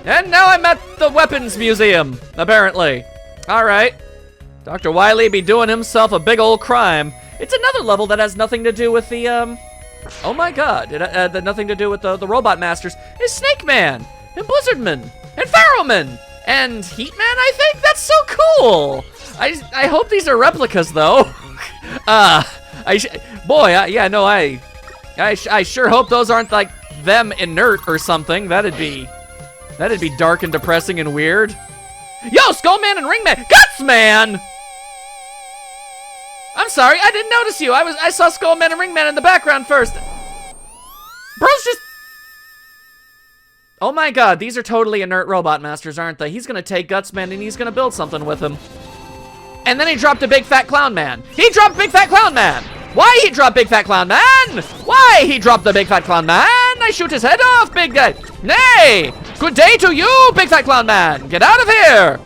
And now I'm at the weapons museum, apparently. All right. Dr. Wily be doing himself a big old crime. It's another level that has nothing to do with the, oh my god, it had nothing to do with the Robot Masters. It's Snake Man, and Blizzardman, and Pharaohman, and Heatman, I think? That's so cool! I hope these are replicas, though. I sure hope those aren't, like, them inert or something. That'd be dark and depressing and weird. Yo, Skullman and Ringman! Gutsman! I'm sorry, I didn't notice you. I saw Skullman and Ringman in the background first. Bro's just... Oh my god, these are totally inert Robot Masters, aren't they? He's gonna take Gutsman and he's gonna build something with him. And then he dropped a Big Fat Clown Man. He dropped Big Fat Clown Man! Why he dropped Big Fat Clown Man? Why he dropped the Big Fat Clown Man? I shoot his head off, big guy. Nay! Good day to you, Big Fat Clown Man! Get out of here!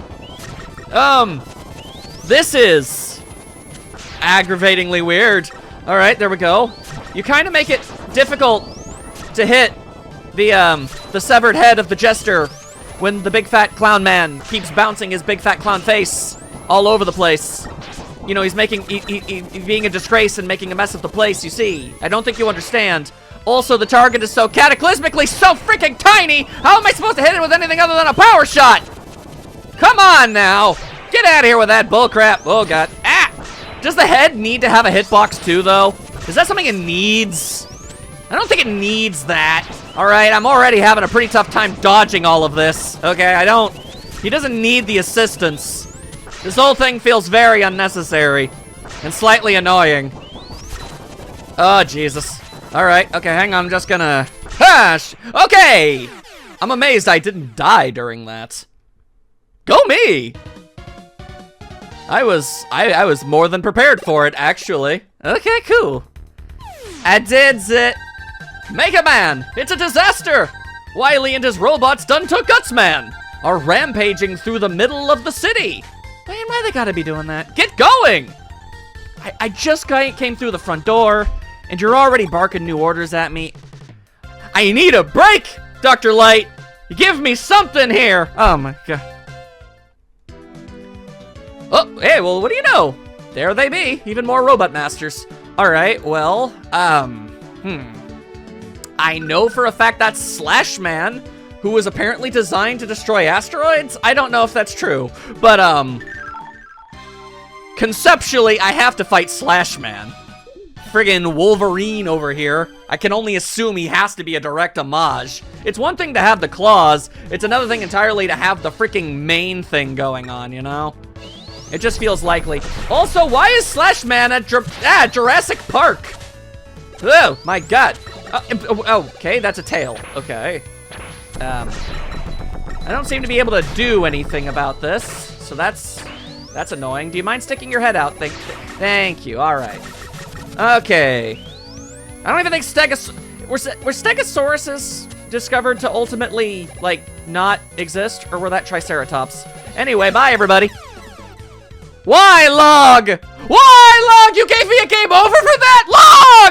This is aggravatingly weird. All right, there we go. You kind of make it difficult to hit the severed head of the jester when the Big Fat Clown Man keeps bouncing his big fat clown face all over the place. You know, he's being a disgrace and making a mess of the place, you see. I don't think you understand. Also, the target is so cataclysmically so freaking tiny, how am I supposed to hit it with anything other than a power shot? Come on now. Get out of here with that bullcrap. Oh god. Ah! Does the head need to have a hitbox too, though? Is that something it needs? I don't think it needs that. All right, I'm already having a pretty tough time dodging all of this. Okay, he doesn't need the assistance. This whole thing feels very unnecessary and slightly annoying. Oh, Jesus. All right, okay, hang on, I'm just gonna... Hash! Okay! I'm amazed I didn't die during that. Go me! I was more than prepared for it, actually. Okay, cool. I did it. Mega Man, it's a disaster! Wily and his robots done took Gutsman, are rampaging through the middle of the city. Man, why they gotta be doing that? Get going! I just came through the front door, and you're already barking new orders at me. I need a break, Dr. Light! Give me something here! Oh my god. Oh, hey, well, what do you know? There they be, even more Robot Masters. Alright, well, I know for a fact that's Slashman, who was apparently designed to destroy asteroids. I don't know if that's true, but, conceptually, I have to fight Slashman. Friggin' Wolverine over here. I can only assume he has to be a direct homage. It's one thing to have the claws, it's another thing entirely to have the freaking main thing going on, you know? It just feels likely. Also, why is Slashman at Jurassic Park? Oh, my god. Okay, that's a tail. Okay. I don't seem to be able to do anything about this, so that's annoying. Do you mind sticking your head out? Thank you. All right. Okay. I don't even think were Stegosauruses discovered to ultimately, like, not exist, or were that Triceratops? Anyway, bye, everybody. Why, Log? Why, Log? You gave me a game over for that?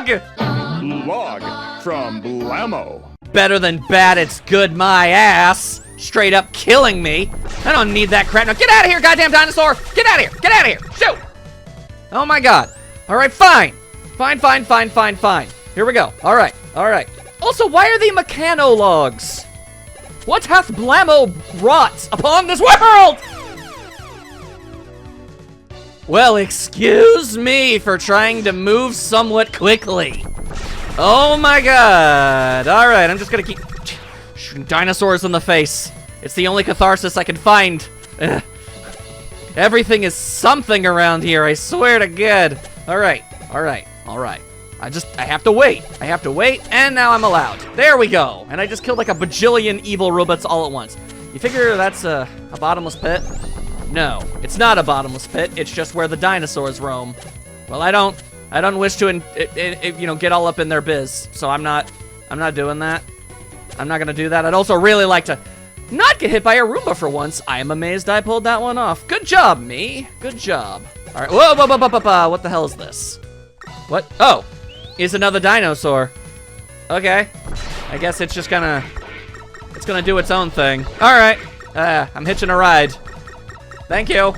Log! Log from Blammo. Better than bad, it's good, my ass. Straight up killing me. I don't need that crap. Now get out of here, goddamn dinosaur. Get out of here. Get out of here. Shoot. Oh my god. All right, fine. Fine. Here we go. All right. Also, why are they mechanologs? What hath Blammo wrought upon this world? Well, excuse me for trying to move somewhat quickly. Oh my god. Alright, I'm just gonna keep shooting dinosaurs in the face. It's the only catharsis I can find. Ugh. Everything is something around here, I swear to God. Alright. I have to wait, and now I'm allowed. There we go. And I just killed like a bajillion evil robots all at once. You figure that's a bottomless pit? No, it's not a bottomless pit. It's just where the dinosaurs roam. Well, I don't wish to, you know, get all up in their biz. So I'm not doing that. I'm not gonna do that. I'd also really like to not get hit by a Roomba for once. I am amazed I pulled that one off. Good job, me. Good job. All right. Whoa. What the hell is this? What? Oh, it's another dinosaur. Okay. I guess it's just gonna It's gonna do its own thing. All right, I'm hitching a ride. Thank you.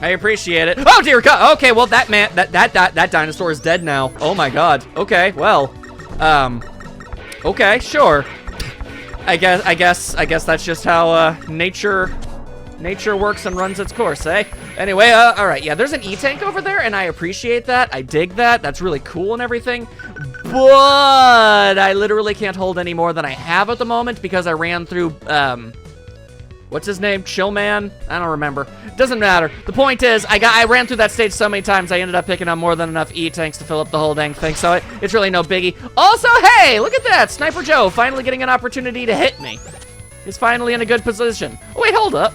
I appreciate it. Oh dear God. Okay, well that dinosaur is dead now. Oh my God. Okay, well, okay, sure. I guess that's just how nature works and runs its course, eh? Anyway, all right, yeah, there's an E-tank over there, and I appreciate that. I dig that. That's really cool and everything. But I literally can't hold any more than I have at the moment because I ran through, what's his name? Chillman? I don't remember. Doesn't matter. The point is, I ran through that stage so many times, I ended up picking up more than enough E-tanks to fill up the whole dang thing, so it's really no biggie. Also, hey, look at that! Sniper Joe finally getting an opportunity to hit me. He's finally in a good position. Oh, wait, hold up.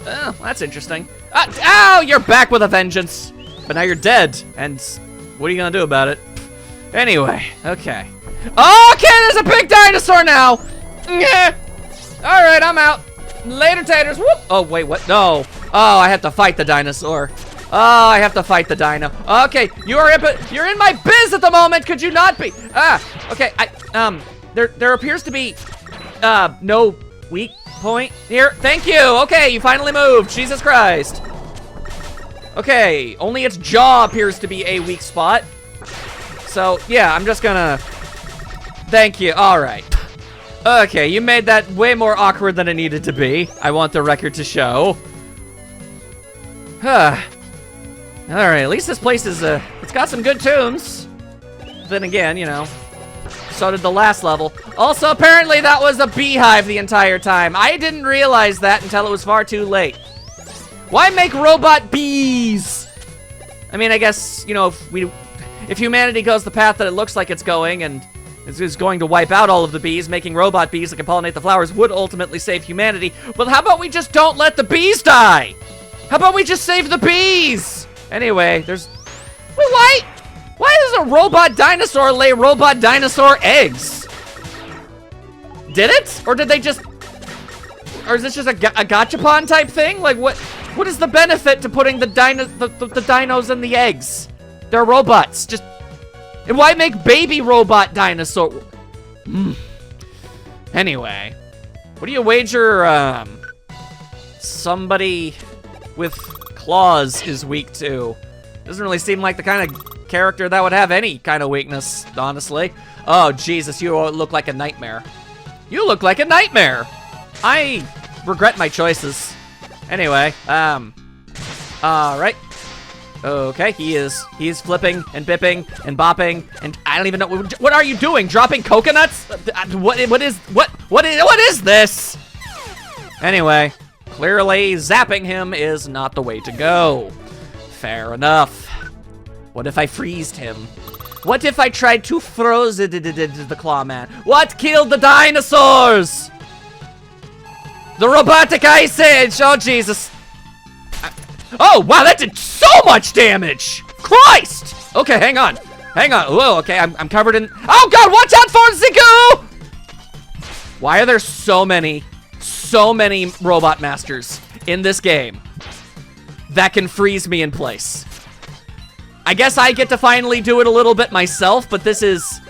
Oh, that's interesting. Ow, you're back with a vengeance. But now you're dead, and what are you gonna do about it? Anyway, okay. Okay, there's a big dinosaur now! Yeah. Alright, I'm out. Later, taters. Whoop! Oh, wait, what? No. Oh, I have to fight the dinosaur. Oh, I have to fight the dino. Okay, you're in my biz at the moment, could you not be? Okay, there appears to be, no weak point here. Thank you. Okay, you finally moved. Jesus Christ. Okay, only its jaw appears to be a weak spot. So, yeah, I'm just gonna... Thank you. All right. Okay, you made that way more awkward than it needed to be. I want the record to show. All right, at least this place is, it's got some good tunes. Then again, you know, so did the last level. Also, apparently that was a beehive the entire time. I didn't realize that until it was far too late. Why make robot bees? I mean, I guess, you know, if humanity goes the path that it looks like it's going and is going to wipe out all of the bees, making robot bees that can pollinate the flowers would ultimately save humanity. But how about we just don't let the bees die? How about we just save the bees? Anyway, there's... Wait, why does a robot dinosaur lay robot dinosaur eggs? Did it? Or did they just... Or is this just a gachapon type thing? Like, what is the benefit to putting the dinos in the eggs? They're robots. Just... And why make baby robot dinosaur? Anyway. What do you wager, somebody with claws is weak to? Doesn't really seem like the kind of character that would have any kind of weakness, honestly. Oh, Jesus, you look like a nightmare. You look like a nightmare. I regret my choices. Anyway, alright. Okay, he's flipping and bipping and bopping, and I don't even know, what are you doing? Dropping coconuts? What is this? Anyway, clearly zapping him is not the way to go. Fair enough. What if I freezed him? What if I tried to froze the Clawman? What killed the dinosaurs? The robotic ice age, oh Jesus. Oh, wow, that did so much damage! Christ! Okay, hang on. Whoa, okay, I'm covered in... Oh, God, watch out for Zigu! Why are there so many robot masters in this game that can freeze me in place? I guess I get to finally do it a little bit myself, but this is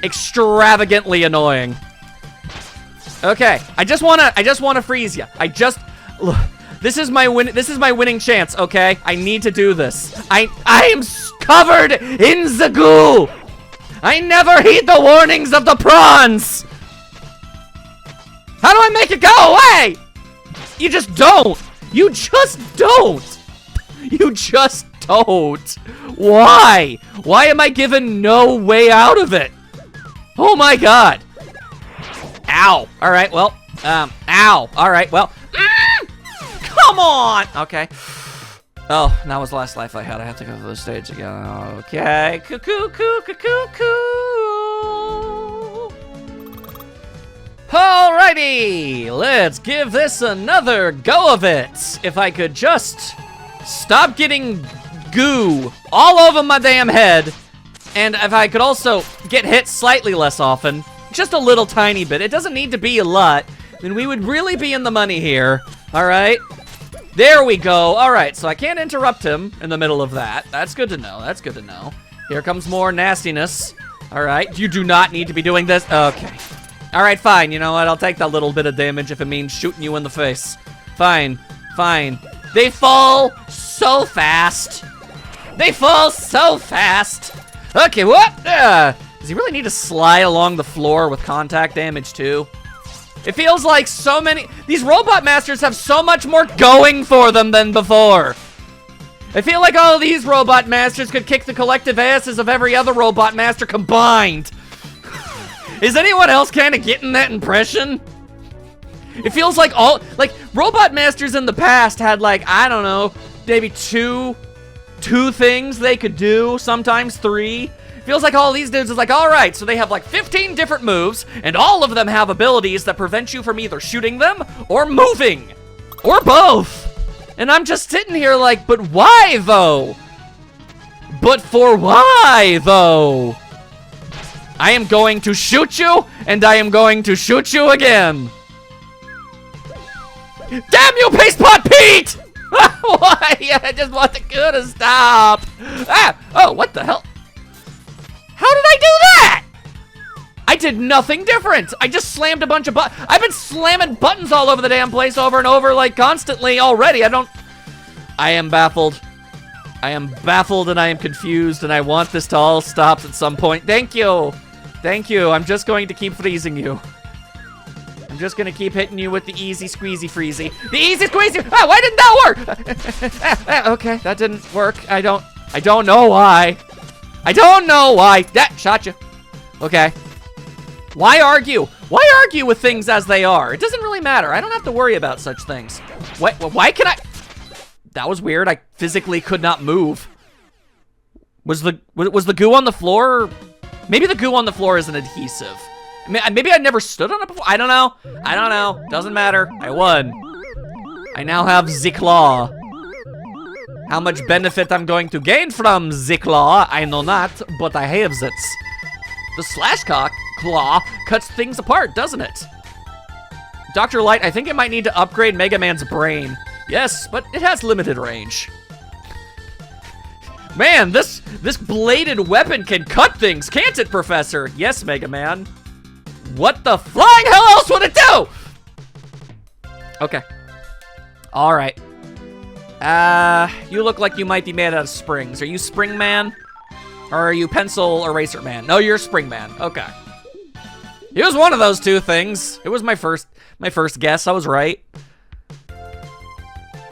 extravagantly annoying. Okay, I just wanna freeze you. Look. This is my winning chance, okay? I need to do this. I am covered in the goo. I never heed the warnings of the prawns. How do I make it go away? You just don't. You just don't. You just don't. Why? Why am I given no way out of it? Oh my God. Ow. All right, well, ow. All right, well. Come on! Okay. Oh, that was the last life I had. I have to go through the stage again. Okay. Cuckoo. Alrighty. Let's give this another go of it. If I could just stop getting goo all over my damn head. And if I could also get hit slightly less often. Just a little tiny bit. It doesn't need to be a lot. Then we would really be in the money here. Alright. There we go. All right, so I can't interrupt him in the middle of that. That's good to know. Here comes more nastiness. All right, you do not need to be doing this. Okay. All right, fine. You know what? I'll take that little bit of damage if it means shooting you in the face. Fine, fine. They fall so fast. They fall so fast. Okay, what? Does he really need to slide along the floor with contact damage too? It feels like so many... These Robot Masters have so much more going for them than before. I feel like all of these Robot Masters could kick the collective asses of every other Robot Master combined. Is anyone else kind of getting that impression? It feels like Robot Masters in the past had like, I don't know, maybe two things they could do, sometimes 3. Feels like all these dudes is like, all right, so they have like 15 different moves, and all of them have abilities that prevent you from either shooting them or moving, or both. And I'm just sitting here like, but why though? But for why though? I am going to shoot you, and I am going to shoot you again. Damn you, Paste Pot Pete! Why? I just want the goo to stop. Ah! Oh, what the hell? How did I do that? I did nothing different. I just slammed a bunch of buttons. I've been slamming buttons all over the damn place over and over, like, constantly already. I am baffled. I am baffled and I am confused, and I want this to all stop at some point. Thank you. Thank you. I'm just going to keep freezing you. I'm just gonna keep hitting you with the easy squeezy freezy. The easy squeezy! Ah, why didn't that work? Okay, that didn't work. I don't know why. I don't know why. That shot you. Okay. Why argue? Why argue with things as they are? It doesn't really matter. I don't have to worry about such things. Why can I? That was weird. I physically could not move. Was the goo on the floor? Maybe the goo on the floor is an adhesive. Maybe I never stood on it before. I don't know. I don't know. Doesn't matter. I won. I now have the claw. How much benefit I'm going to gain from the claw, I know not, but I have it. The slash claw cuts things apart, doesn't it? Dr. Light, I think it might need to upgrade Mega Man's brain. Yes, but it has limited range. Man, this bladed weapon can cut things, can't it, Professor? Yes, Mega Man. What the flying hell else would it do? Okay. All right. You look like you might be made out of springs. Are you Springman? Or are you Pencil Eraser Man? No, you're Springman. Okay. It was one of those two things. It was my first guess. I was right.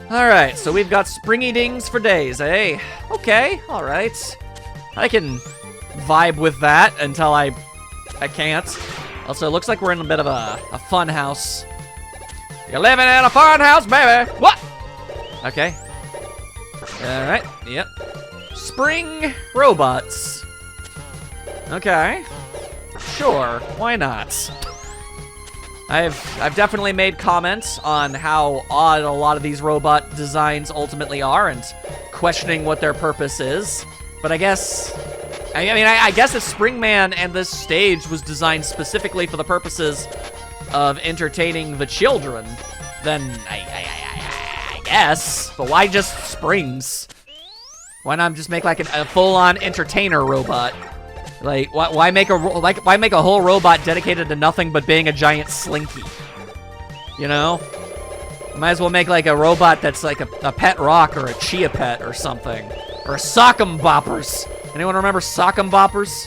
All right, so we've got springy dings for days, eh? Okay, all right. I can vibe with that until I can't. Also, it looks like we're in a bit of a fun house. You're living in a fun house, baby. What? Okay. All right. Yep. Spring robots. Okay. Sure. Why not? I've definitely made comments on how odd a lot of these robot designs ultimately are and questioning what their purpose is. But I guess... I guess if Springman and this stage was designed specifically for the purposes of entertaining the children, then I guess. But why just springs? Why not just make like a full-on entertainer robot? Like, why make a whole robot dedicated to nothing but being a giant slinky? You know? Might as well make like a robot that's like a pet rock or a chia pet or something. Or sock'em boppers. Anyone remember sock'em boppers?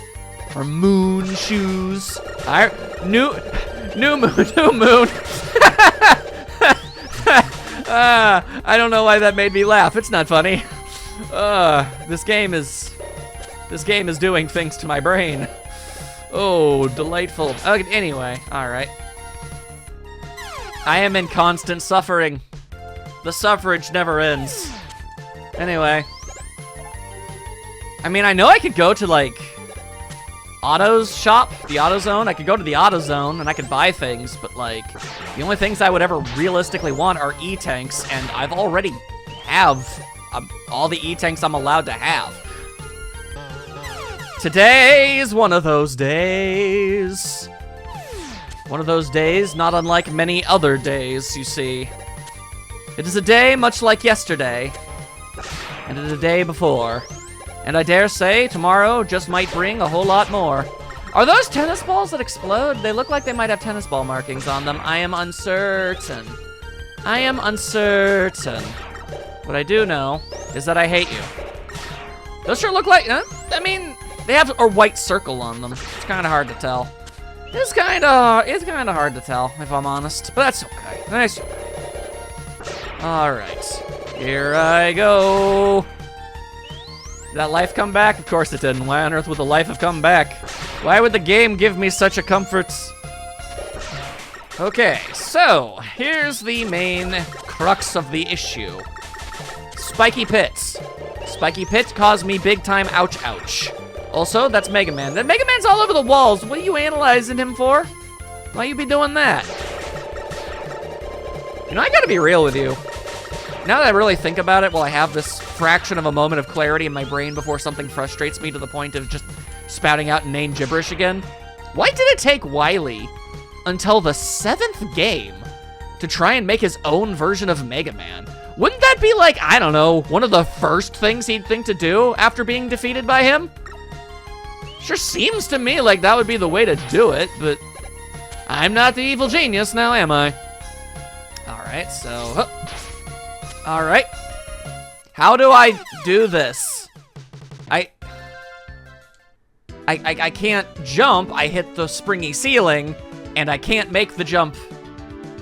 Or moon shoes? New moon. I don't know why that made me laugh. It's not funny. This game is doing things to my brain. Oh, delightful. Anyway, all right. I am in constant suffering. The suffrage never ends. Anyway. I mean, I know I could go to, like, Auto's shop, the AutoZone. I could go to the AutoZone and I could buy things, but, like, the only things I would ever realistically want are E-Tanks, and I've already have all the E-Tanks I'm allowed to have. Today is one of those days. One of those days, not unlike many other days, you see. It is a day much like yesterday, and it is a day before. And I dare say tomorrow just might bring a whole lot more. Are those tennis balls that explode? They look like they might have tennis ball markings on them. I am uncertain. I am uncertain. What I do know is that I hate you. Those sure look like, I mean, they have a white circle on them. It's kind of hard to tell. It's kind of hard to tell, if I'm honest. But that's okay. That's okay. All right. Here I go. Did that life come back? Of course it didn't. Why on earth would the life have come back? Why would the game give me such a comfort? Okay, so here's the main crux of the issue. Spiky pits. Spiky pits cause me big time ouch ouch. Also, that's Mega Man. That Mega Man's all over the walls. What are you analyzing him for? Why you be doing that? You know, I gotta be real with you. Now that I really think about it, while I have this fraction of a moment of clarity in my brain before something frustrates me to the point of just spouting out inane gibberish again, why did it take Wily until the 7th game to try and make his own version of Mega Man? Wouldn't that be like, I don't know, one of the first things he'd think to do after being defeated by him? Sure seems to me like that would be the way to do it, but I'm not the evil genius now, am I? All right, so, all right. How do I do this? I can't jump. I hit the springy ceiling, and I can't make the jump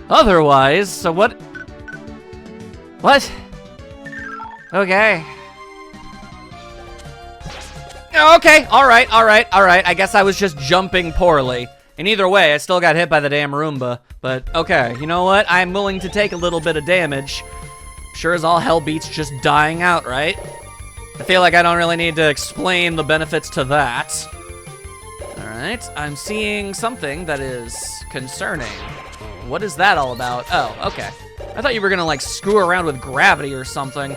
otherwise, so what? What? Okay. Okay, all right. I guess I was just jumping poorly. And either way, I still got hit by the damn Roomba. But okay, you know what? I'm willing to take a little bit of damage. Sure as all hell beats just dying out, right? I feel like I don't really need to explain the benefits to that. All right, I'm seeing something that is concerning. What is that all about? Oh, okay. I thought you were gonna like screw around with gravity or something.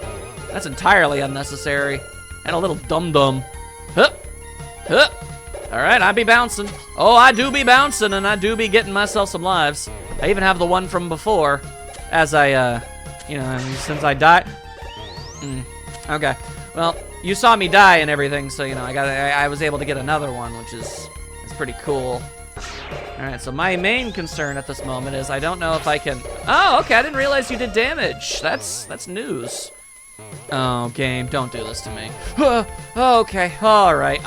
That's entirely unnecessary. And a little dum-dum. Huh. Huh. All right, I be bouncing. Oh, I do be bouncing, and I do be getting myself some lives. I even have the one from before, as I, you know, since I died. Okay. Well, you saw me die and everything, so you know, I was able to get another one, which is pretty cool. All right, so my main concern at this moment is I don't know if I can. Oh, okay. I didn't realize you did damage. That's news. Oh, game, don't do this to me. Okay, all right.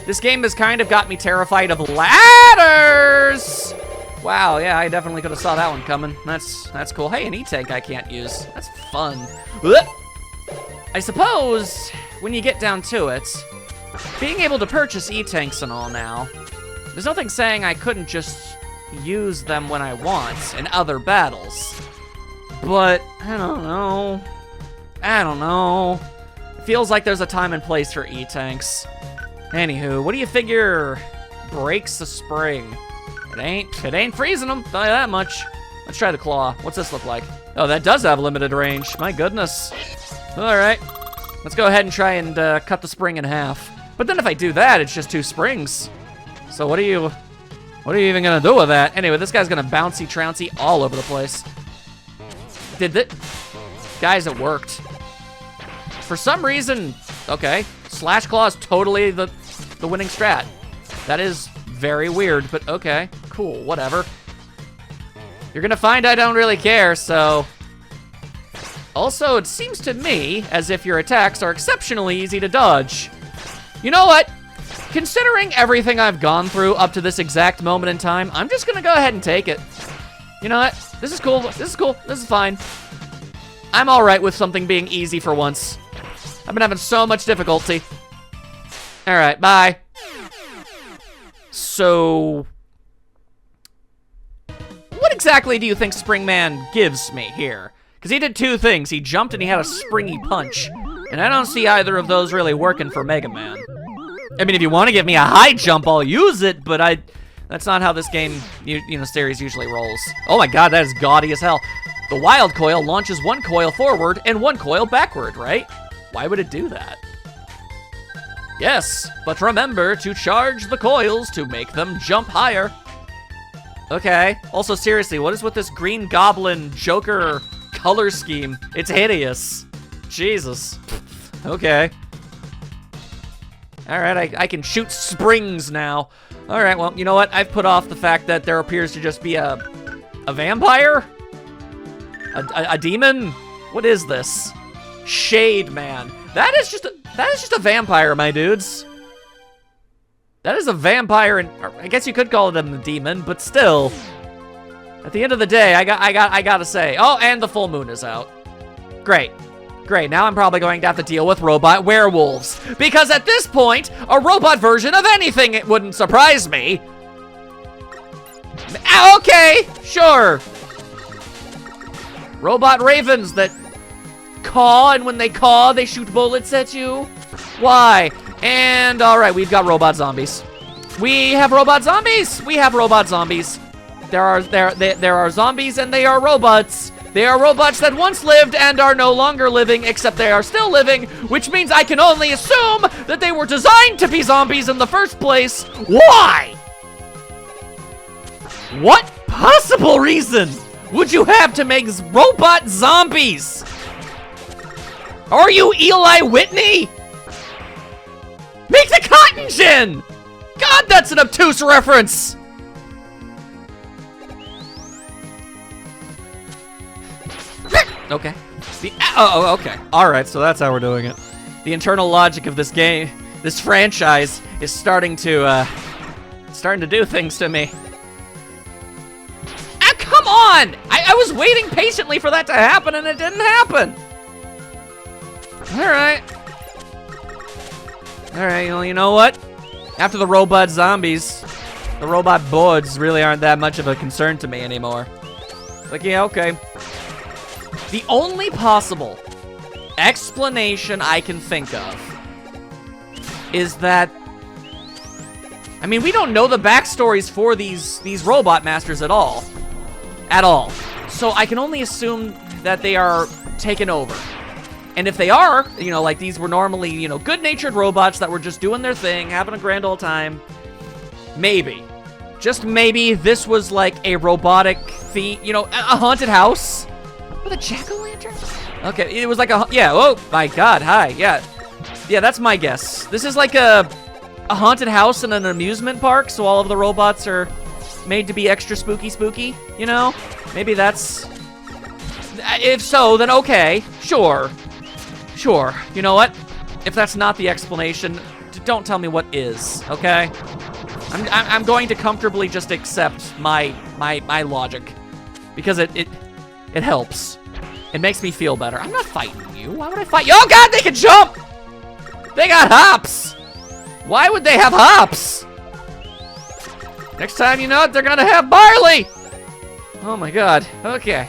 This game has kind of got me terrified of ladders. Wow, yeah, I definitely could have saw that one coming. That's cool. Hey, an E-tank I can't use. That's fun. I suppose when you get down to it, being able to purchase E-tanks and all now, there's nothing saying I couldn't just use them when I want in other battles. But I don't know. It feels like there's a time and place for E-tanks. Anywho, what do you figure breaks the spring? It ain't freezing them, tell you that much. Let's try the claw. What's this look like? Oh, that does have limited range. My goodness. All right, let's go ahead and try and cut the spring in half. But then if I do that, it's just 2 springs. So what are you even gonna do with that? Anyway, this guy's gonna bouncy trouncy all over the place. Guys, it worked. For some reason, okay, Slash Claw is totally the winning strat. That is very weird, but okay, cool, whatever. You're gonna find I don't really care, so. Also, it seems to me as if your attacks are exceptionally easy to dodge. You know what? Considering everything I've gone through up to this exact moment in time, I'm just gonna go ahead and take it. You know what? This is cool, this is fine. I'm all right with something being easy for once. I've been having so much difficulty. All right, bye. So, what exactly do you think Springman gives me here? Because he did 2 things. He jumped and he had a springy punch. And I don't see either of those really working for Mega Man. I mean, if you want to give me a high jump, I'll use it, but that's not how this game, you know, series usually rolls. Oh my god, that is gaudy as hell. The wild coil launches 1 coil forward and 1 coil backward, right? Why would it do that? Yes, but remember to charge the coils to make them jump higher. Okay, also seriously, what is with this Green Goblin Joker color scheme? It's hideous. Jesus. Okay. All right, I can shoot springs now. All right, well, you know what? I've put off the fact that there appears to just be a vampire? A demon? What is this? Shade Man. That is just a vampire, my dudes. That is a vampire, and I guess you could call it a demon, but still. At the end of the day, I gotta say. Oh, and the full moon is out. Great. Great, now I'm probably going to have to deal with robot werewolves. Because at this point, a robot version of anything, it wouldn't surprise me. Okay, sure. Robot ravens that caw, and when they caw, they shoot bullets at you. Why? And all right, we've got robot zombies. We have robot zombies. We have robot zombies. There are zombies, and they are robots. They are robots that once lived and are no longer living, except they are still living, which means I can only assume that they were designed to be zombies in the first place. Why? What possible reason would you have to make robot zombies? Are you Eli Whitney? Make the cotton gin! God, that's an obtuse reference! Okay. Okay. Alright, so that's how we're doing it. The internal logic of this game, this franchise, is starting to do things to me. Ah, come on! I was waiting patiently for that to happen, and it didn't happen! Alright. Alright, well, you know what? After the robot zombies, the robot boards really aren't that much of a concern to me anymore. Like, yeah, okay. The only possible explanation I can think of is that, I mean, we don't know the backstories for these robot masters at all. At all. So I can only assume that they are taken over. And if they are, you know, like these were normally, you know, good-natured robots that were just doing their thing, having a grand old time, maybe, just maybe this was like a robotic theme, you know, a haunted house. With a jack-o'-lantern? Okay, it was like a, yeah, oh my god, hi, yeah. Yeah, that's my guess. This is like a haunted house in an amusement park, so all of the robots are made to be extra spooky, you know? Maybe that's, if so, then okay, sure. Sure, you know what? If that's not the explanation, don't tell me what is, okay? I'm going to comfortably just accept my logic, because it helps. It makes me feel better. I'm not fighting you. Why would I fight you? Oh god, they can jump! They got hops! Why would they have hops? Next time you know it, they're gonna have barley! Oh my god, okay.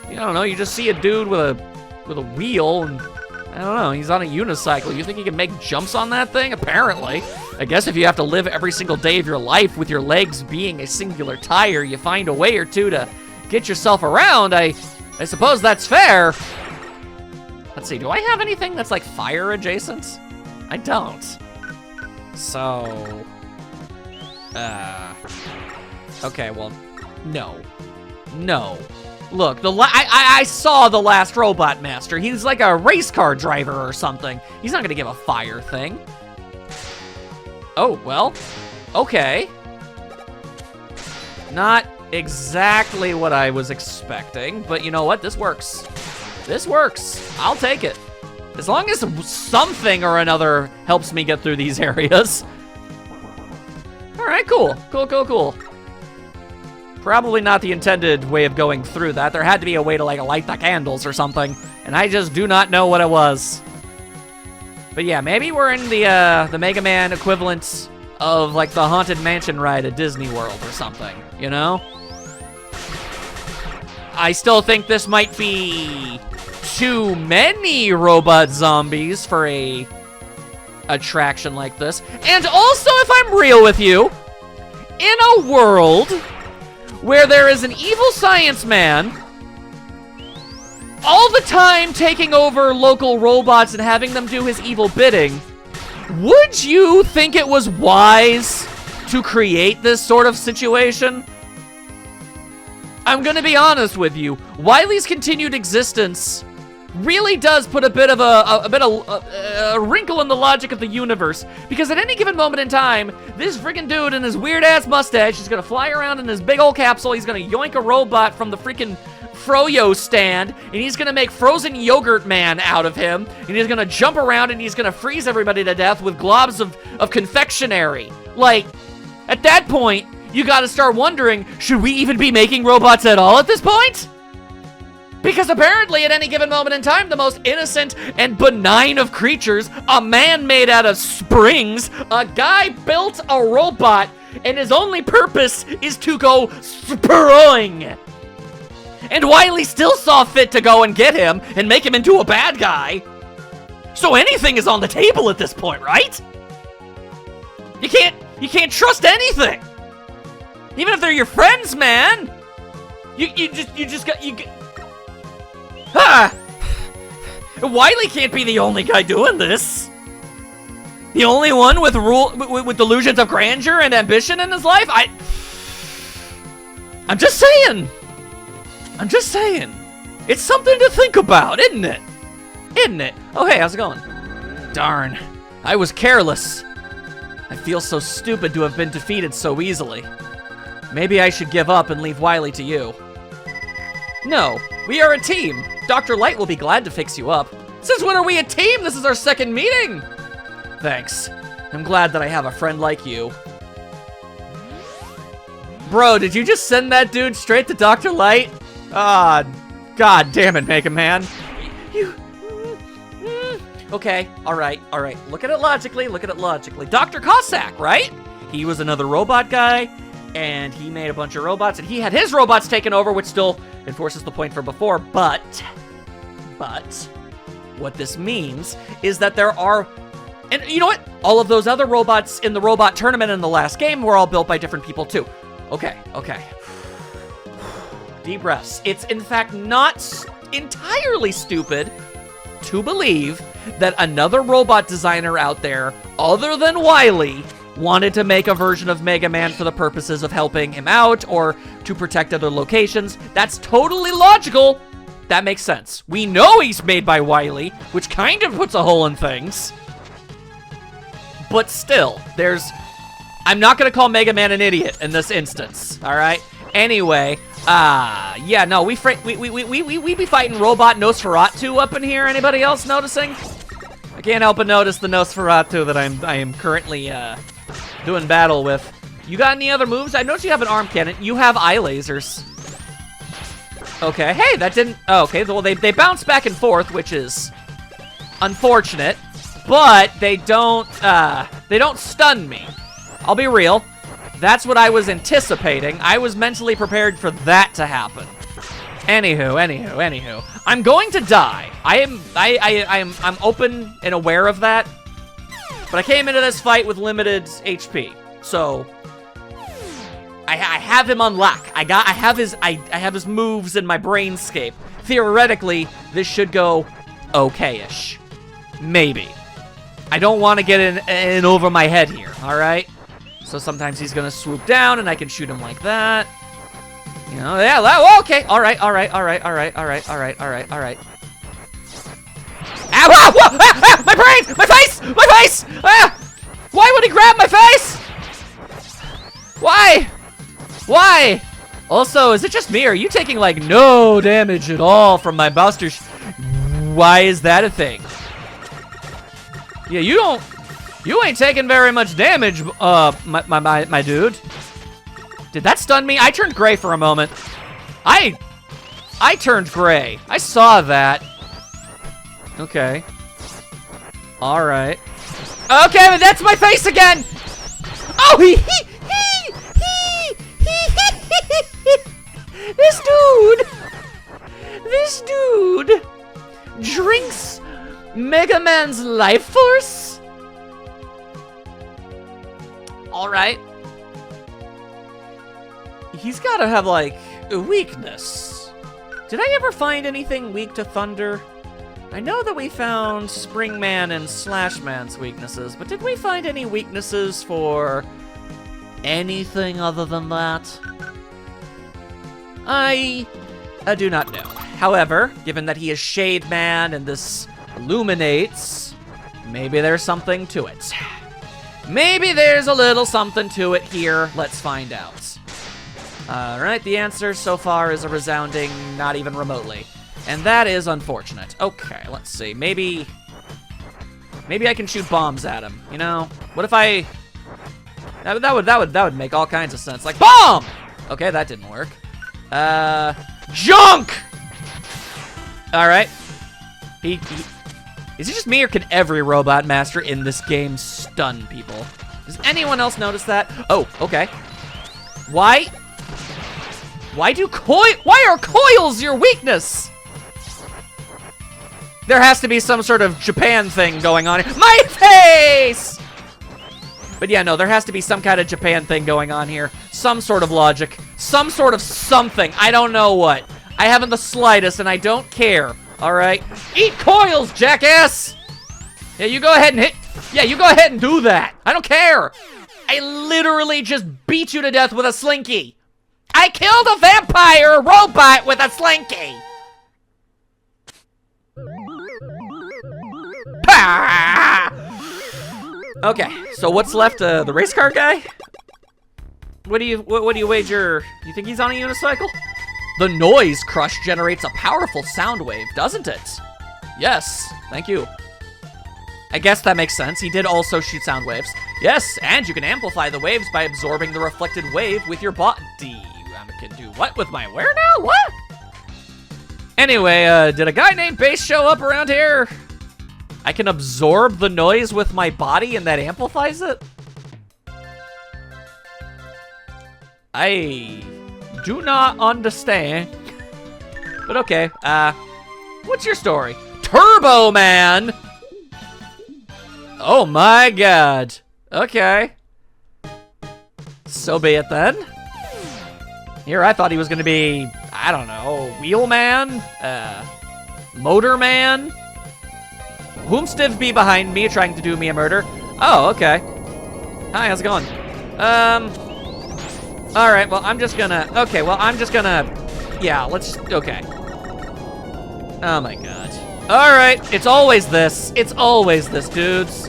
I don't know, you just see a dude with a wheel, and I don't know, he's on a unicycle. You think he can make jumps on that thing? Apparently. I guess if you have to live every single day of your life with your legs being a singular tire, you find a way or two to get yourself around. I suppose that's fair. Let's see, do I have anything that's like fire adjacent? I don't. So, okay, well, no. Look, I saw the last Robot Master. He's like a race car driver or something. He's not gonna give a fire thing. Oh, well, okay. Not exactly what I was expecting, but you know what? This works. This works. I'll take it. As long as something or another helps me get through these areas. All right, cool. Cool. Probably not the intended way of going through that. There had to be a way to like light the candles or something, and I just do not know what it was. But yeah, maybe we're in the Mega Man equivalent of like the Haunted Mansion ride at Disney World or something, you know? I still think this might be too many robot zombies for a attraction like this. And also, if I'm real with you, in a world where there is an evil science man all the time taking over local robots and having them do his evil bidding, would you think it was wise to create this sort of situation? I'm gonna be honest with you. Wily's continued existence really does put a bit of a wrinkle in the logic of the universe. Because at any given moment in time, this friggin' dude in his weird-ass mustache is gonna fly around in his big old capsule. He's gonna yoink a robot from the freaking Froyo stand, and he's gonna make frozen yogurt man out of him, and he's gonna jump around and he's gonna freeze everybody to death with globs of confectionery. Like, at that point, you gotta start wondering, should we even be making robots at all at this point? Because apparently at any given moment in time, the most innocent and benign of creatures, a man made out of springs, a guy built a robot, and his only purpose is to go spring. And Wily still saw fit to go and get him and make him into a bad guy. So anything is on the table at this point, right? You can't trust anything. Even if they're your friends, man. Wily can't be the only guy doing this. The only one with delusions of grandeur and ambition in his life? I'm just saying. I'm just saying. It's something to think about, isn't it? Isn't it? Oh, hey, how's it going? Darn. I was careless. I feel so stupid to have been defeated so easily. Maybe I should give up and leave Wily to you. No, we are a team. Dr. Light will be glad to fix you up. Since when are we a team? This is our second meeting. Thanks. I'm glad that I have a friend like you. Bro, did you just send that dude straight to Dr. Light? Ah, god damn it, Mega Man. Okay, alright. Look at it logically, Dr. Cossack, right? He was another robot guy, and he made a bunch of robots, and he had his robots taken over, which still enforces the point from before, but, what this means is that there are, and you know what? All of those other robots in the robot tournament in the last game were all built by different people too. Okay. Deep breaths. It's in fact not entirely stupid to believe that another robot designer out there, other than Wily, wanted to make a version of Mega Man for the purposes of helping him out or to protect other locations. That's totally logical. That makes sense. We know he's made by Wily, which kind of puts a hole in things. But still, I'm not gonna call Mega Man an idiot in this instance, all right? Anyway, yeah, no, we be fighting Robot Nosferatu up in here. Anybody else noticing? I can't help but notice the Nosferatu that I am currently doing battle with. You got any other moves? I noticed you have an arm cannon. You have eye lasers. Okay, hey, that didn't. Oh, okay, well they bounce back and forth, which is unfortunate, but they don't stun me. I'll be real. That's what I was anticipating. I was mentally prepared for that to happen. Anywho. I'm going to die. I'm open and aware of that. But I came into this fight with limited HP. So I have him on lock. I have his moves in my brainscape. Theoretically, this should go okay-ish. Maybe. I don't want to get in over my head here, all right? So sometimes he's gonna swoop down and I can shoot him like that. You know, yeah, okay. All right. Ow, my brain, my face! Ah! Why would he grab my face? Why? Also, is it just me or are you taking like no damage at all from my buster? Why is that a thing? Yeah, you ain't taking very much damage, my dude. Did that stun me? I turned gray for a moment. I turned gray. I saw that. Okay. All right. Okay, but that's my face again. Oh, This dude drinks Mega Man's life force? All right. He's gotta have, like, a weakness. Did I ever find anything weak to thunder? I know that we found Springman and Slashman's weaknesses, but did we find any weaknesses for anything other than that? I do not know. However, given that he is Shade Man and this illuminates, maybe there's something to it. Maybe there's a little something to it here. Let's find out. Alright, the answer so far is a resounding not even remotely. And that is unfortunate. Okay, let's see. Maybe I can shoot bombs at him, you know? What if I... That would make all kinds of sense. Like, bomb! Okay, that didn't work. Junk! Alright. Is it just me, or can every robot master in this game stun people? Does anyone else notice that? Oh, okay. Why are coils your weakness? There has to be some sort of Japan thing going on here. My face! But yeah, no, there has to be some kind of Japan thing going on here. Some sort of logic. Some sort of something. I don't know what. I haven't the slightest, and I don't care. Alright? Eat coils, jackass! Yeah, you go ahead and hit... Yeah, you go ahead and do that. I don't care. I literally just beat you to death with a slinky. I killed a vampire robot with a slinky. Pah! Okay, so what's left? The race car guy? What do you wager? You think he's on a unicycle? The noise crush generates a powerful sound wave, doesn't it? Yes, thank you. I guess that makes sense. He did also shoot sound waves. Yes, and you can amplify the waves by absorbing the reflected wave with your body. I can do what with my where now? What? Anyway, did a guy named Bass show up around here? I can absorb the noise with my body and that amplifies it? I do not understand. But okay, what's your story? Turbo Man! Oh my god. Okay. So be it then. Here I thought he was gonna be, I don't know, Wheel Man? Motor Man? Whomstiv be behind me trying to do me a murder? Oh, okay. Hi, how's it going? Alright, well, I'm just gonna... Okay, well, I'm just gonna... Yeah, let's... Okay. Oh my god. Alright, it's always this. It's always this, dudes.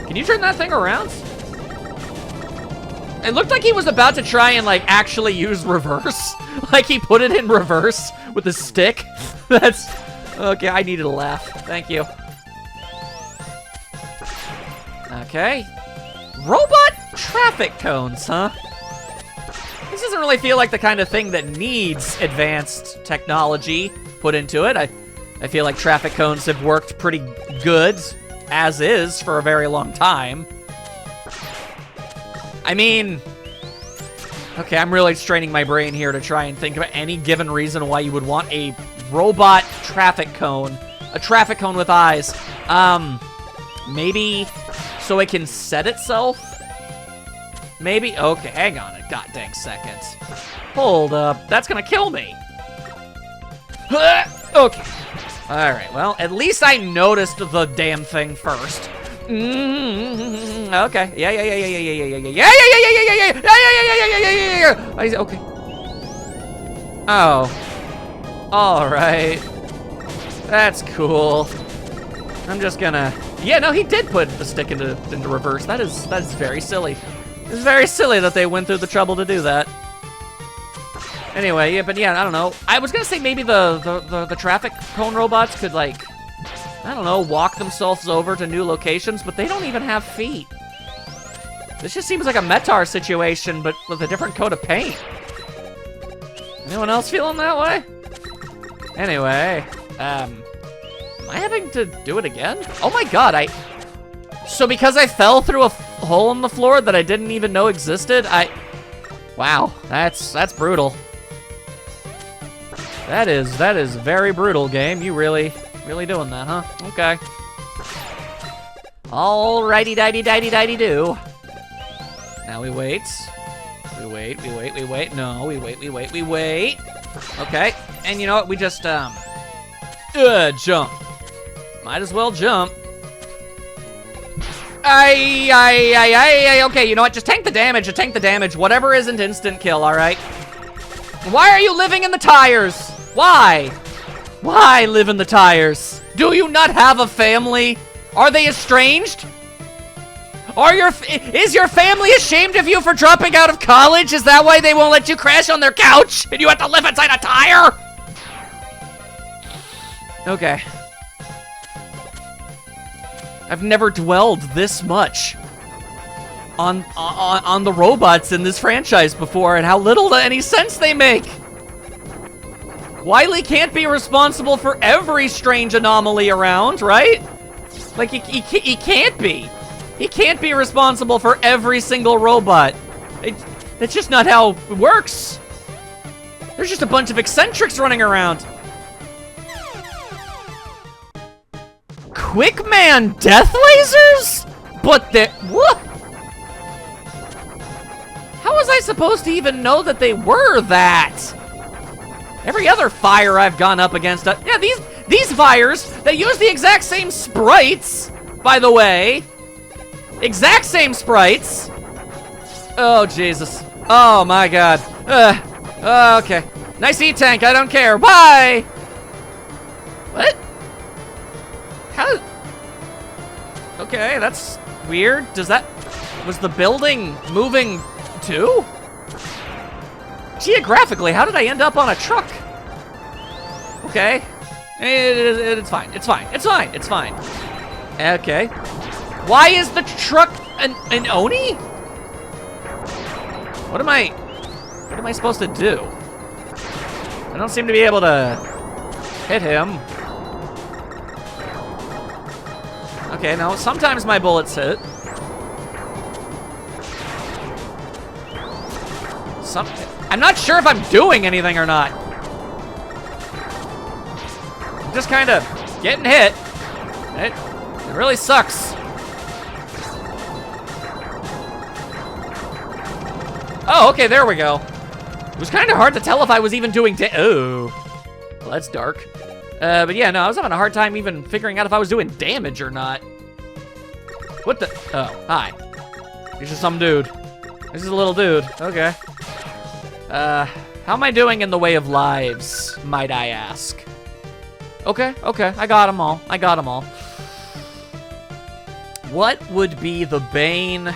Can you turn that thing around? It looked like he was about to try and, like, actually use reverse. Like, he put it in reverse with his stick. That's... Okay, I needed a laugh. Thank you. Okay. Robot traffic cones, huh? This doesn't really feel like the kind of thing that needs advanced technology put into it. I feel like traffic cones have worked pretty good, as is, for a very long time. I mean... Okay, I'm really straining my brain here to try and think of any given reason why you would want a robot traffic cone. A traffic cone with eyes. Maybe so it can set itself? Maybe? Okay, hang on a god dang second. Hold up, that's gonna kill me. Okay. Alright, well, at least I noticed the damn thing first. Okay. Yeah. Okay. Oh. Alright. That's cool. I'm just gonna... Yeah, no, he did put the stick into reverse. That is very silly. It's very silly that they went through the trouble to do that. Anyway, yeah, but yeah, I don't know. I was gonna say maybe the traffic cone robots could, like, I don't know, walk themselves over to new locations, but they don't even have feet. This just seems like a Metar situation, but with a different coat of paint. Anyone else feeling that way? Anyway, am I having to do it again? Oh my god, so because I fell through a hole in the floor that I didn't even know existed, wow, that's brutal. That is very brutal, game. You really doing that, huh? Okay. Alrighty-dighty-dighty-dighty-do. Now we wait. We wait. No, we wait. Okay, and you know what? We just, jump. Might as well jump. Okay, you know what? Just tank the damage, Whatever isn't instant kill, alright? Why are you living in the tires? Why? Why live in the tires? Do you not have a family? Are they estranged? Is your family ashamed of you for dropping out of college? Is that why they won't let you crash on their couch and you have to live inside a tire? Okay. I've never dwelled this much on the robots in this franchise before and how little to any sense they make. Wily can't be responsible for every strange anomaly around, right? Like, he can't be. He can't be responsible for every single robot. That's just not how it works. There's just a bunch of eccentrics running around. Quickman death lasers? But what? How was I supposed to even know that they were that? Every other fire I've gone up against, yeah, these fires, they use the exact same sprites, by the way. Exact same sprites. Oh, Jesus. Oh, my God. Okay. Nice E-tank, I don't care. Bye! What? How? Okay, that's weird. Was the building moving too? Geographically, how did I end up on a truck? Okay. It's fine. It's fine. It's fine. It's fine. Okay. Why is the truck an Oni? What am I supposed to do? I don't seem to be able to hit him. Okay, no, sometimes my bullets hit. I'm not sure if I'm doing anything or not. I'm just kind of getting hit. It really sucks. Oh, okay, there we go. It was kind of hard to tell if I was even doing oh. Well, that's dark. But yeah, no, I was having a hard time even figuring out if I was doing damage or not. What the? Oh, hi. He's just some dude. This is a little dude. Okay. How am I doing in the way of lives, might I ask? Okay, I got them all. What would be the bane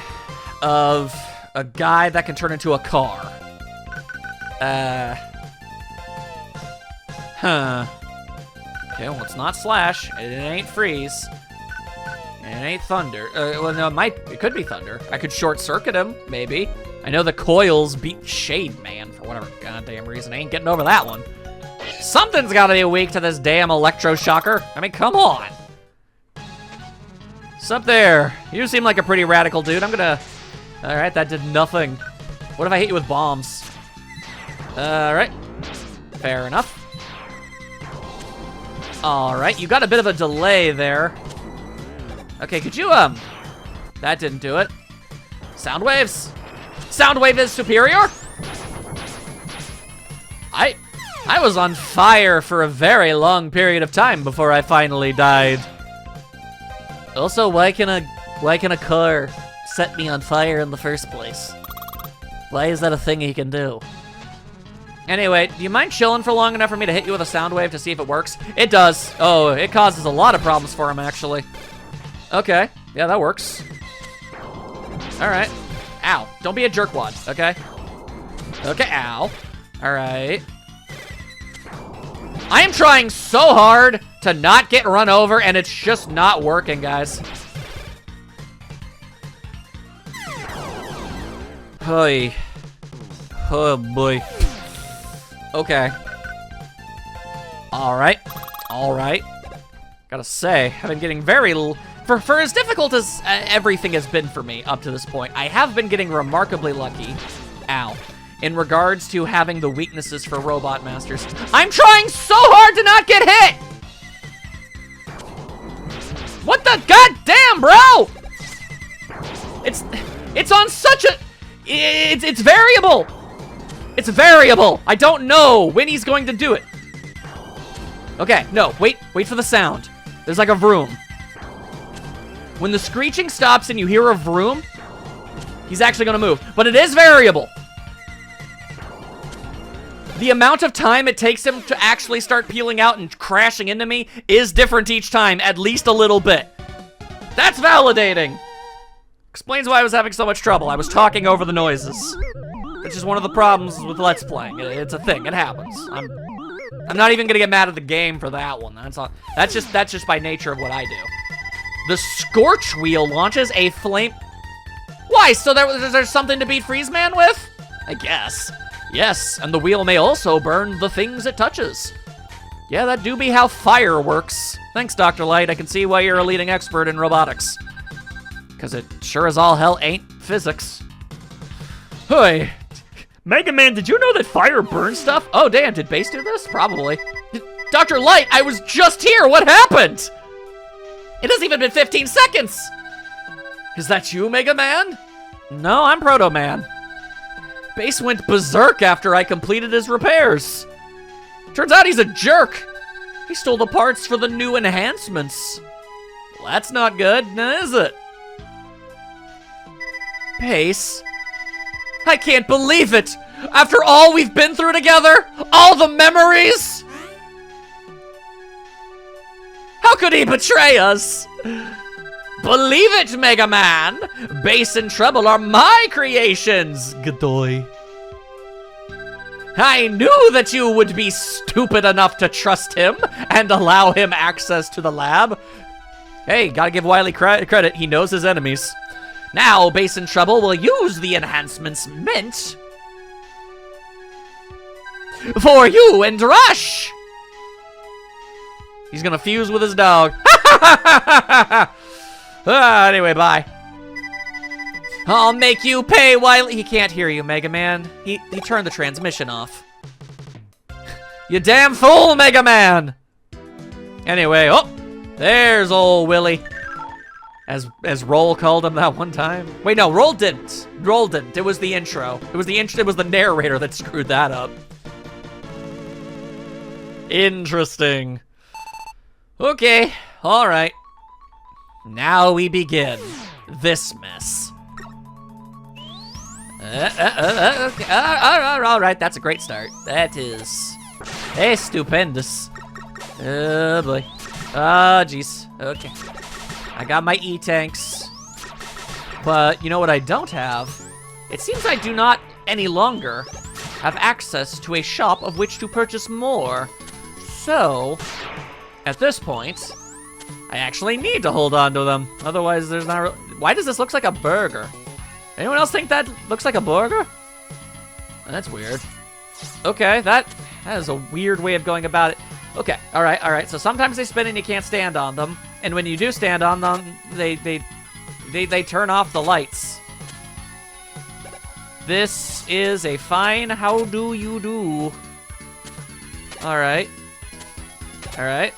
of a guy that can turn into a car? Okay, well, it's not Slash, and it ain't Freeze, and it ain't Thunder. Well, no, it could be Thunder. I could short circuit him, maybe. I know the coils beat Shade Man for whatever goddamn reason. I ain't getting over that one. Something's gotta be weak to this damn electroshocker. I mean, come on. What's up there? You seem like a pretty radical dude. I'm gonna... Alright, that did nothing. What if I hit you with bombs? Alright. Fair enough. Alright, you got a bit of a delay there. Okay, could you, That didn't do it. Sound waves. Sound wave is superior? I was on fire for a very long period of time before I finally died. Also, why can a car set me on fire in the first place? Why is that a thing he can do? Anyway, do you mind chilling for long enough for me to hit you with a sound wave to see if it works? It does. Oh, it causes a lot of problems for him, actually. Okay, yeah, that works. All right. Ow, don't be a jerkwad, okay? Okay, ow. All right. I am trying so hard to not get run over, and it's just not working, guys. Hey. Oh, boy. Okay. Alright. Alright. Gotta say, I've been getting very... For as difficult as everything has been for me up to this point, I have been getting remarkably lucky. Ow. In regards to having the weaknesses for Robot Masters. I'm trying so hard to not get hit! What the goddamn, bro? It's on such a... It's variable. It's variable. I don't know when he's going to do it. Okay, no, wait for the sound. There's like a vroom. When the screeching stops and you hear a vroom, he's actually gonna move. But it is variable. The amount of time it takes him to actually start peeling out and crashing into me is different each time, at least a little bit. That's validating. Explains why I was having so much trouble. I was talking over the noises. Which is one of the problems with Let's Playing. It's a thing, it happens. I'm not even gonna get mad at the game for that one. That's just by nature of what I do. The Scorch Wheel launches a flame. Why? So there's something to beat Freeze Man with? I guess. Yes, and the wheel may also burn the things it touches. Yeah, that do be how fire works. Thanks, Dr. Light. I can see why you're a leading expert in robotics. Because it sure as all hell ain't physics. Hey, Mega Man, did you know that fire burns stuff? Oh, damn, did Base do this? Probably. Dr. Light, I was just here. What happened? It hasn't even been 15 seconds. Is that you, Mega Man? No, I'm Proto Man. Base went berserk after I completed his repairs. Turns out he's a jerk. He stole the parts for the new enhancements. Well, that's not good, is it? Base? I can't believe it! After all we've been through together? All the memories? How could he betray us? Believe it, Mega Man! Base and Treble are my creations! Godoy. I knew that you would be stupid enough to trust him and allow him access to the lab. Hey, gotta give Wily credit, he knows his enemies. Now, Base and Treble will use the enhancements meant for you and Rush! He's gonna fuse with his dog. Anyway, bye. I'll make you pay, Wily. He can't hear you, Mega Man. He turned the transmission off. You damn fool, Mega Man! Anyway, oh, there's old Willy. As Roll called him that one time. Wait, no, Roll didn't. Roll didn't. It was the intro. It was the narrator that screwed that up. Interesting. Okay, all right. Now we begin this mess. All right, that's a great start. That is stupendous. Oh boy. Oh jeez. Okay. I got my E-tanks. But you know what I don't have? It seems I do not any longer have access to a shop of which to purchase more. So, at this point, I actually need to hold on to them. Otherwise, there's not. Why does this look like a burger? Anyone else think that looks like a burger? That's weird. Okay, that is a weird way of going about it. Okay, all right. So sometimes they spin and you can't stand on them, and when you do stand on them, they turn off the lights. This is a fine how do you do. All right,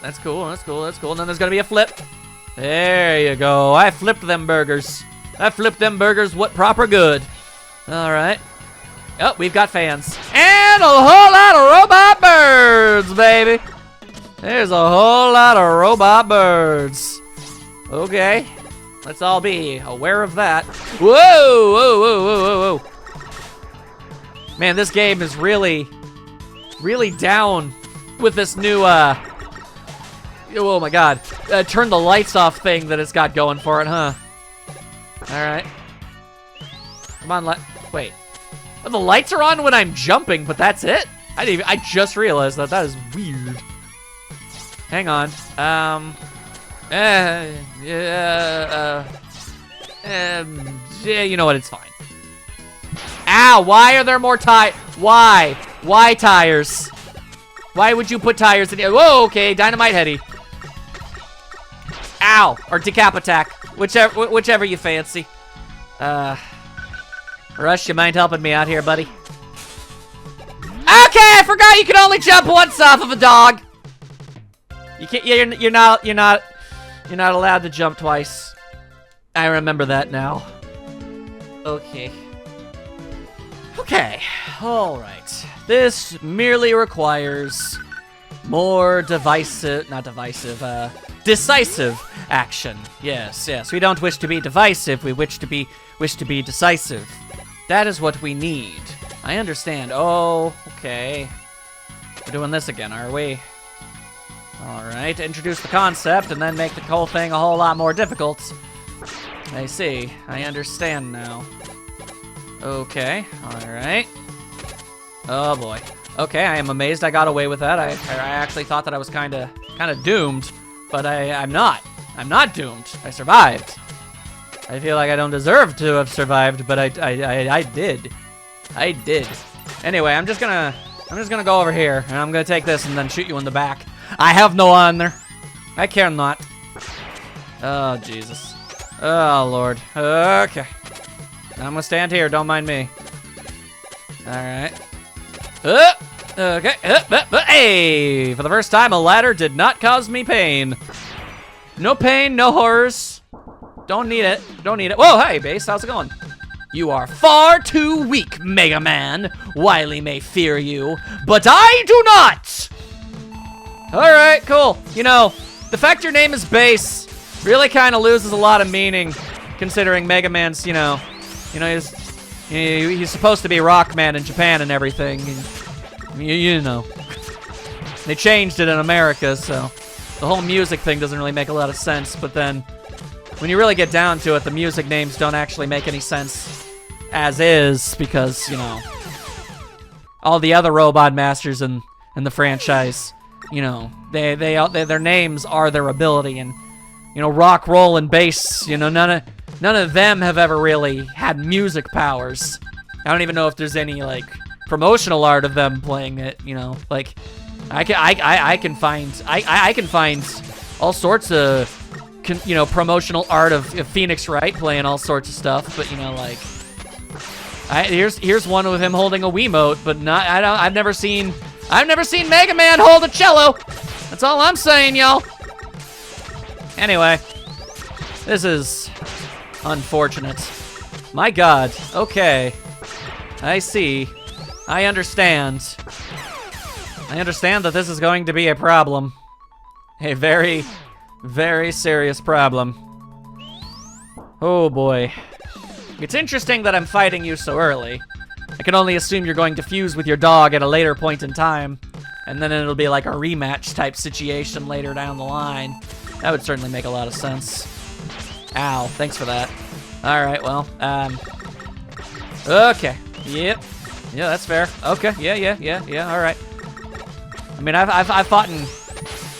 that's cool. And then there's gonna be a flip. There you go. I flipped them burgers. What proper good. All right. Oh, we've got fans. And a whole lot of robot birds, baby. There's a whole lot of robot birds. Okay. Let's all be aware of that. Whoa. Man, this game is really down with this new, oh my god. Turn the lights off thing that it's got going for it, huh? Alright. Come on, wait. Oh, the lights are on when I'm jumping, but that's it? I just realized that. That is weird. Hang on. Yeah, you know what? It's fine. Ow, why are there more tires? Why? Why tires? Why would you put tires in here? Whoa, okay, Dynamite Heady. Ow, or Decap Attack. Whichever you fancy. Rush, you mind helping me out here, buddy? Okay, I forgot you can only jump once off of a dog. You can't. You're not allowed to jump twice. I remember that now. Okay. All right. This merely requires more decisive action. Yes. We don't wish to be divisive. We wish to be decisive. That is what we need. I understand. Oh, okay. We're doing this again, are we? Alright, introduce the concept and then make the whole thing a whole lot more difficult. I see. I understand now. Okay, alright. Oh boy. Okay, I am amazed I got away with that. I actually thought that I was kinda doomed, but I'm not. I'm not doomed. I survived. I feel like I don't deserve to have survived, but I did. I did. Anyway, I'm just gonna go over here, and I'm gonna take this and then shoot you in the back. I have no honor. I care not. Oh, Jesus. Oh, Lord. Okay. I'm gonna stand here, don't mind me. Alright. Okay. Hey! For the first time, a ladder did not cause me pain. No pain, no horrors. Don't need it. Don't need it. Whoa, hey, base. How's it going? You are far too weak, Mega Man. Wily may fear you, but I do not! Alright, cool. You know, the fact your name is Base really kind of loses a lot of meaning, considering Mega Man's, you know, he's supposed to be Rockman in Japan and everything. And, you know. They changed it in America, so the whole music thing doesn't really make a lot of sense, but then when you really get down to it, the music names don't actually make any sense as is, because, you know, all the other Robot Masters in the franchise, you know, their names are their ability, and, you know, rock, roll, and bass, you know, none of them have ever really had music powers. I don't even know if there's any, like, promotional art of them playing it, you know, like, I can find all sorts of, you know, promotional art of Phoenix Wright playing all sorts of stuff, but, you know, like, here's one with him holding a Wiimote, but I've never seen Mega Man hold a cello. That's all I'm saying, y'all. Anyway, this is unfortunate. My God. Okay. I see. I understand. I understand that this is going to be a problem. A very, very serious problem. Oh boy. It's interesting that I'm fighting you so early. I can only assume you're going to fuse with your dog at a later point in time, and then it'll be like a rematch type situation later down the line. That would certainly make a lot of sense. Ow, thanks for that. Alright, well, okay. Yep. Yeah, that's fair. Okay, yeah, alright. I mean, I've fought in...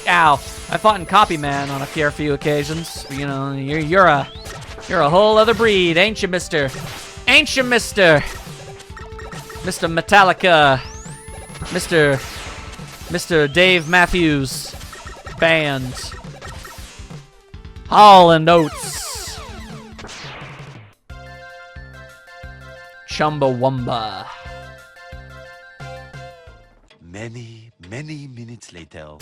Ow. I fought in Copy Man on a fair few occasions. You know, you're a whole other breed, ain't you, mister? Ain't you, mister? Mr. Metallica. Mr. Dave Matthews Band. Hall and Oates. Chumbawamba. Many minutes later.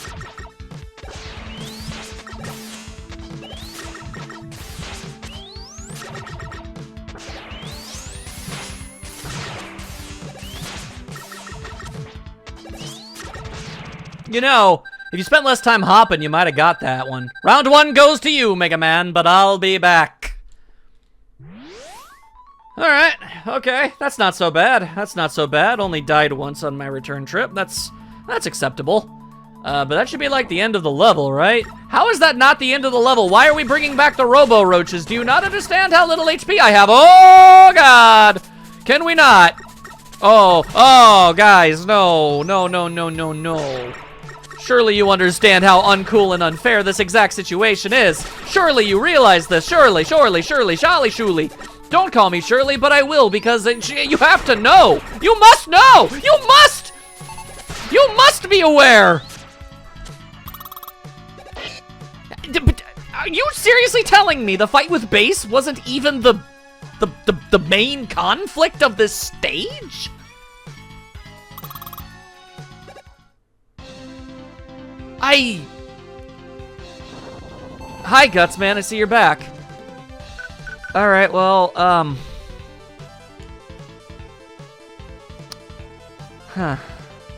You know, if you spent less time hopping, you might have got that one. Round one goes to you, Mega Man, but I'll be back. Alright, okay, that's not so bad. That's not so bad. Only died once on my return trip. That's acceptable. But that should be like the end of the level, right? How is that not the end of the level? Why are we bringing back the Robo-Roaches? Do you not understand how little HP I have? Oh, God! Can we not? Oh, guys, no. Surely you understand how uncool and unfair this exact situation is. Surely you realize this. Surely. Don't call me Shirley, but I will, because you have to know. You must know. You must be aware. Are you seriously telling me the fight with Base wasn't even the main conflict of this stage? Hi, Guts, man. I see you're back. Alright, well,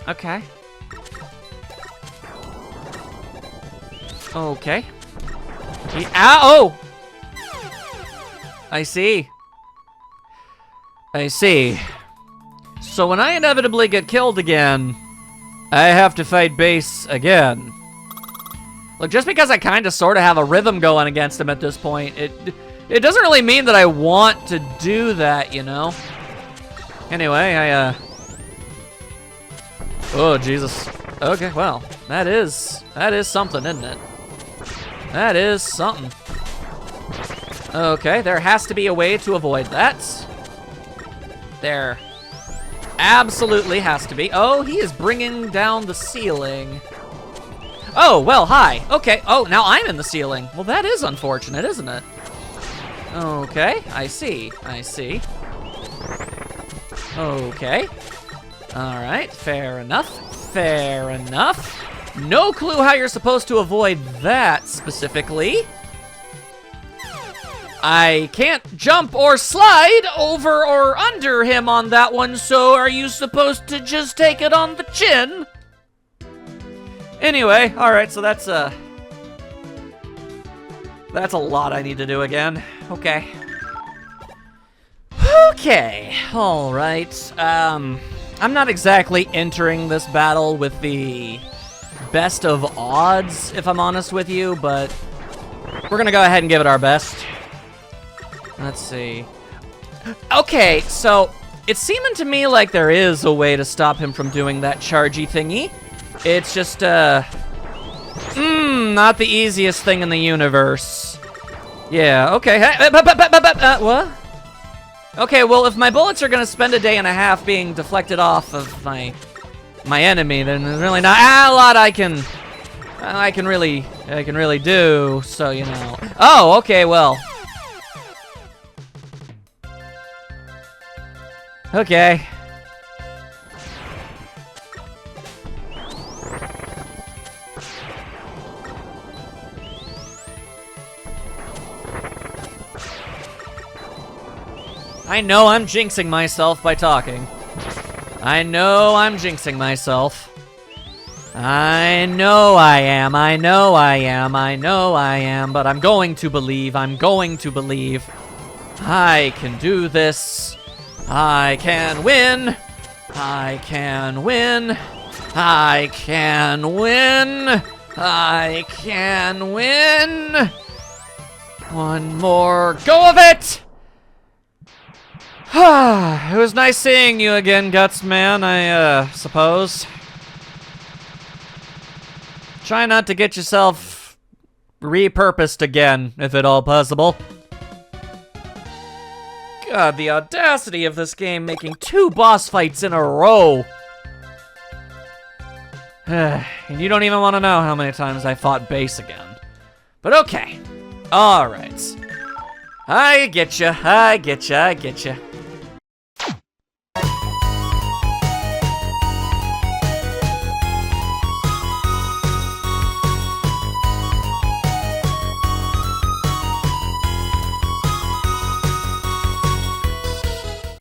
Okay. Okay. Oh! I see. So when I inevitably get killed again, I have to fight base again. Look, just because I kind of sort of have a rhythm going against him at this point, it doesn't really mean that I want to do that, you know? Anyway, oh, Jesus. Okay, well, that is something, isn't it? That is something. Okay, there has to be a way to avoid that. There absolutely has to be. Oh, he is bringing down the ceiling. Oh, well, hi. Okay, oh, now I'm in the ceiling. Well, that is unfortunate, isn't it? Okay, I see. Okay. All right, fair enough. No clue how you're supposed to avoid that specifically. I can't jump or slide over or under him on that one, so are you supposed to just take it on the chin? Anyway, all right, so that's a lot I need to do again. Okay. Okay, all right. I'm not exactly entering this battle with the best of odds, if I'm honest with you, but we're gonna go ahead and give it our best. Let's see. Okay, so it's seeming to me like there is a way to stop him from doing that chargy thingy. It's just, not the easiest thing in the universe. Yeah, okay. What? Okay, well, if my bullets are gonna spend a day and a half being deflected off of my enemy, then there's really not a lot I can really do. So, you know. Oh, okay, well. Okay. I know I'm jinxing myself by talking. I know I'm jinxing myself. I know I am, but I'm going to believe. I can do this. I can win. I can win. One more go of it. It was nice seeing you again, Gutsman, I suppose. Try not to get yourself repurposed again, if at all possible. God, the audacity of this game making 2 boss fights in a row. And you don't even want to know how many times I fought base again. But okay. Alright. I get you.